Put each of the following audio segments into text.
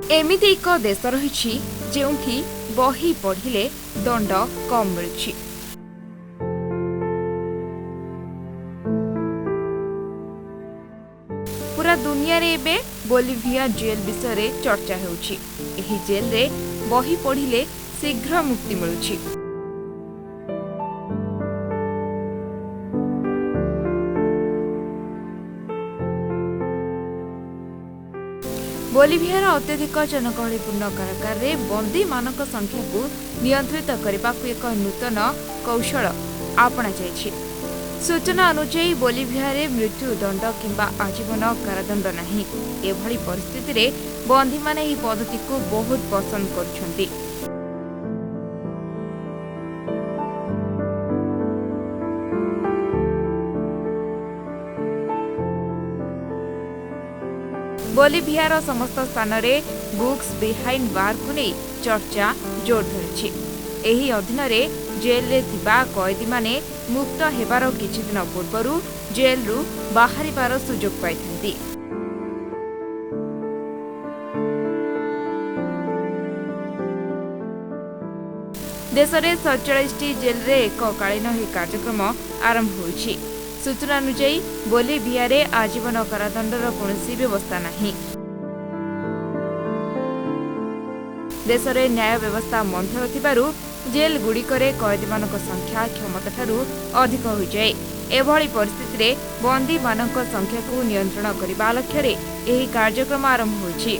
एमिति एक देश रही जेउठी बही पढ़िले दंड कम मिलुछि। पूरा दुनिया रे एबे बोलिविया जेल विषय रे चर्चा हेउछि। एही जेल रे बही पढ़िले शीघ्र मुक्ति मिलुछि। बोलिवियार अत्यधिक जनगहलीपूर्ण कारागार रे बंदी मानक संख्या को नियंत्रित करने को एक नूतन कौशल आपणा जायछि। सूचना अनुसार बोलिविया रे मृत्यु दंड किंबा आजीवन कारादंड नहीं। एभली परिस्थिति रे बंदी माने ही पद्धति को बहुत पसंद करुछंती। बोलिवियार समस्त स्थान रे बुक्स बिहाइंड बार को नहीं चर्चा जोर धरिछि। एही अधीन रे जेल रे थिबा कैदी माने मुक्त हेबार किछि दिन पूर्वरु जेल रु बाहरिबार सुजोग पाइथंती। देश रे 47 जेल रे एककालीन ही कार्यक्रम आरंभ होइछि। सूचना अनुसार बोलिविया रे आजीवन कारादंडर कौनसी व्यवस्था नहीं। देश रे न्याय व्यवस्था मंथर थिबारु जेल गुड़िकरे कैदीमानक संख्या क्षमता ठारू अधिक हो जाए। एभली परिस्थिति रे बंदी मानक संख्या को नियंत्रण करबा लक्ष्य रे एही कार्यक्रम आरंभ होइछि।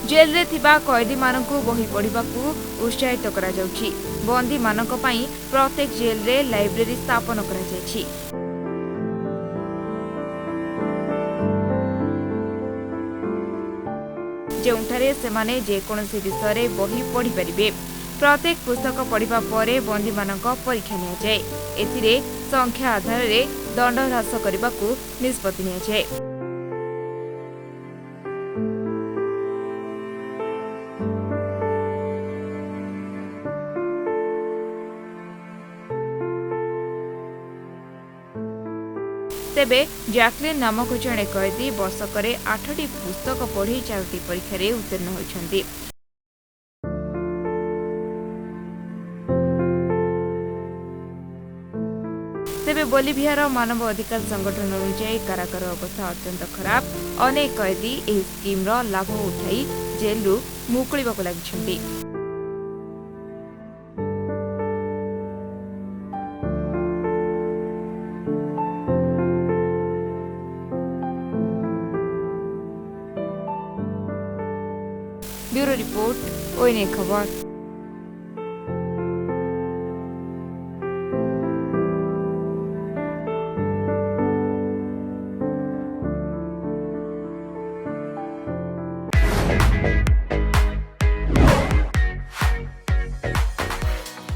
जेल रे थिबा कैदी मानकु बही पढ़िबाकू उत्साहित करा जाउछि। बंदी मानक पई प्रत्येक जेल रे लाइब्रेरी स्थापन करा जायछि। जेउठारे सेमाने जे कोनोसी विषय रे बही पढ़ि परिबे। प्रत्येक पुस्तक पढ़िबा परे बंदी मानक परीक्षा निया जाय। एथिरे संख्या आधार रे दंड ह्रास करबाकू निष्पत्ति निया जाय। तेबे जैकलिन नामक जड़े कैदी वर्षक 8टी पुस्तक पढ़ी 4टी परीक्षा रे उत्तीर्ण होइछन्ति। तेबे बोलिवियार मानव अधिकार संगठन अनुसार कारागार अवस्था अत्यंत खराब। अनेक कैदी एही स्कीम रो लाभ उठाई जेल रु मुकुलिबाकू लागिछन्ति। ब्यूरो रिपोर्ट, ओएनए खबर।